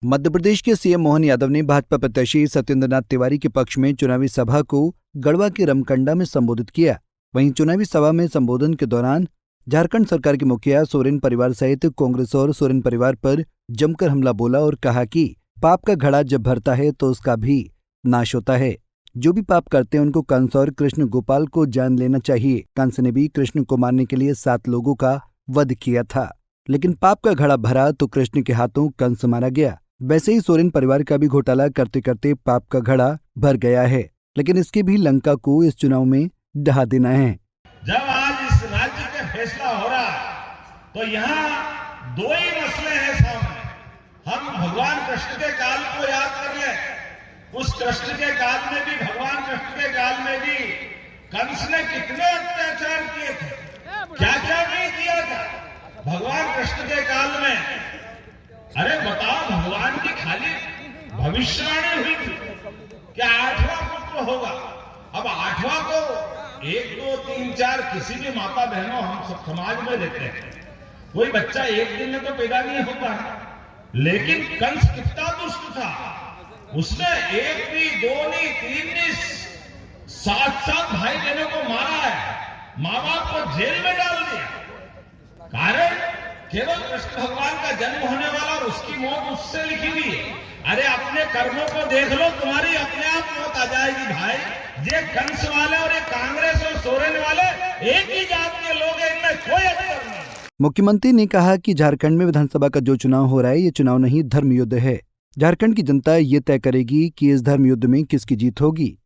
मध्य प्रदेश के सीएम मोहन यादव ने भाजपा प्रत्याशी सत्येंद्रनाथ तिवारी के पक्ष में चुनावी सभा को गढ़वा के रमकंडा में संबोधित किया। वहीं चुनावी सभा में संबोधन के दौरान झारखंड सरकार के मुखिया सोरेन परिवार सहित कांग्रेस और सोरेन परिवार पर जमकर हमला बोला और कहा कि पाप का घड़ा जब भरता है तो उसका भी नाश होता है। जो भी पाप करते हैं उनको कंस और कृष्ण गोपाल को जान लेना चाहिए। कंस ने भी कृष्ण को मारने के लिए 7 लोगों का वध किया था, लेकिन पाप का घड़ा भरा तो कृष्ण के हाथों कंस मारा गया। वैसे ही सोरेन परिवार का भी घोटाला करते करते पाप का घड़ा भर गया है, लेकिन इसकी भी लंका को इस चुनाव में ढहा देना है। जब आज इस राज्य का फैसला हो रहा है तो यहाँ 2 ही मसले हैं सामने। हम भगवान कृष्ण के काल को याद कर ले। उस कृष्ण के काल में भी, भगवान कृष्ण के काल में भी कंस ने कितने अत्याचार किए थे, क्या क्या नहीं किया था भगवान कृष्ण के काल में। अरे बताओ, भगवान की खाली भविष्यवाणी हुई थी कि 8वां पुत्र होगा। अब 8वां को 1, 2, 3, 4 किसी भी माता बहनों हम सब समाज में देखते हैं, कोई बच्चा एक दिन में तो पैदा नहीं होता है। लेकिन कंस कितना दुष्ट था, उसने 1 नहीं, 2 नहीं, 3 नहीं, 7 भाई बहनों को मारा है, माँ बाप को जेल में डाल दिया। कारण केवल कृष्ण भगवान का जन्म होने वाला और उसकी मौत उससे लिखी हुई है। अरे अपने कर्मों को देख लो, तुम्हारी अपने आप मौत आ जाएगी भाई। ये कंस वाले और ये कांग्रेस और सोरेन वाले एक ही जात के लोग हैं, इनमें कोई अंतर नहीं। मुख्यमंत्री ने कहा कि झारखंड में विधानसभा का जो चुनाव हो रहा है ये चुनाव नहीं, धर्म युद्ध है। झारखंड की जनता ये तय करेगी कि इस धर्म युद्ध में किसकी जीत होगी।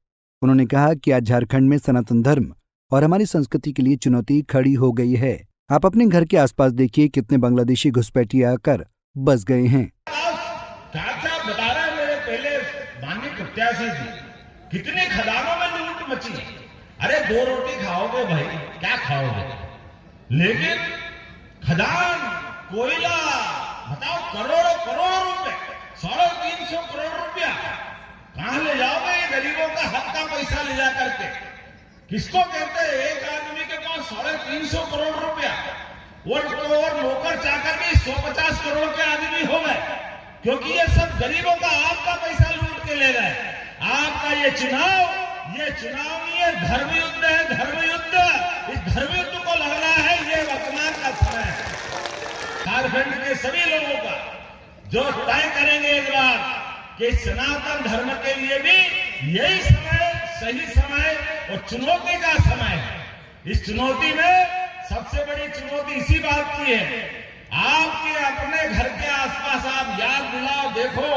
उन्होंने कहा कि आज झारखंड में सनातन धर्म और हमारी संस्कृति के लिए चुनौती खड़ी हो गई है। आप अपने घर के आसपास देखिए कितने बांग्लादेशी घुसपैठिए आकर बस गए हैं। क्या बता रहे हैं मेरे पहले माननीय प्रत्याशी जी, कितनी खदानों में लूट मची। अरे 2 रोटी खाओगे भाई, क्या खाओगे, लेकिन खदान, कोयला, बताओ करोड़ों करोड़ रुपए, 350 करोड़ रुपया कहां ले जाओगे ये गरीबों का हक का पैसा ले जा करके। किसको कहते हैं एक आदमी के पास 350 करोड़ रुपया, और नौकर चाकर भी 150 करोड़ के आदमी हो गए, क्योंकि ये सब गरीबों का आपका पैसा लूट के ले गए। आपका ये चुनाव नहीं है, धर्म युद्ध है, धर्म युद्ध। इस धर्म युद्ध को लड़ना है, ये वर्तमान का समय है। झारखंड के सभी लोगों का जो तय करेंगे इस बार कि सनातन धर्म के लिए भी यही समय, सही समय और चुनौती का समय है। इस चुनौती में सबसे बड़ी चुनौती इसी बात की है, आपके अपने घर के आसपास आप याद दिलाओ, देखो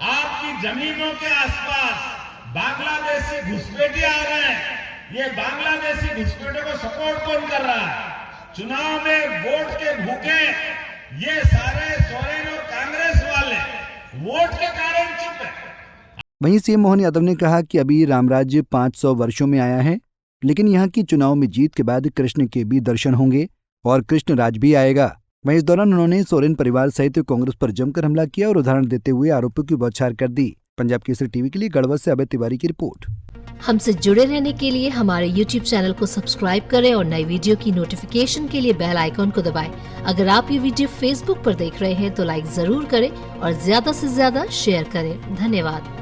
आपकी जमीनों के आसपास बांग्लादेशी घुसपैठिए आ रहे हैं। ये बांग्लादेशी घुसपैठियों को सपोर्ट कौन कर रहा है? चुनाव में वोट के भूखे ये सारे सोरेन और कांग्रेस वाले वोट के कारण चुप है। वहीं सीएम मोहन यादव ने कहा कि अभी रामराज्य 500 वर्षों में आया है, लेकिन यहाँ की चुनाव में जीत के बाद कृष्ण के भी दर्शन होंगे और कृष्ण राज भी आएगा। वहीं इस दौरान उन्होंने सोरेन परिवार सहित कांग्रेस पर जमकर हमला किया और उदाहरण देते हुए आरोपों की बौछार कर दी। पंजाब केसरी टीवी के लिए गढ़वा से अभय तिवारी की रिपोर्ट। हमसे जुड़े रहने के लिए हमारे YouTube चैनल को सब्सक्राइब करें और नई वीडियो की नोटिफिकेशन के लिए बेल आइकॉन को दबाएं। अगर आप ये वीडियो Facebook पर देख रहे हैं तो लाइक जरूर करें और ज्यादा से ज्यादा शेयर करें। धन्यवाद।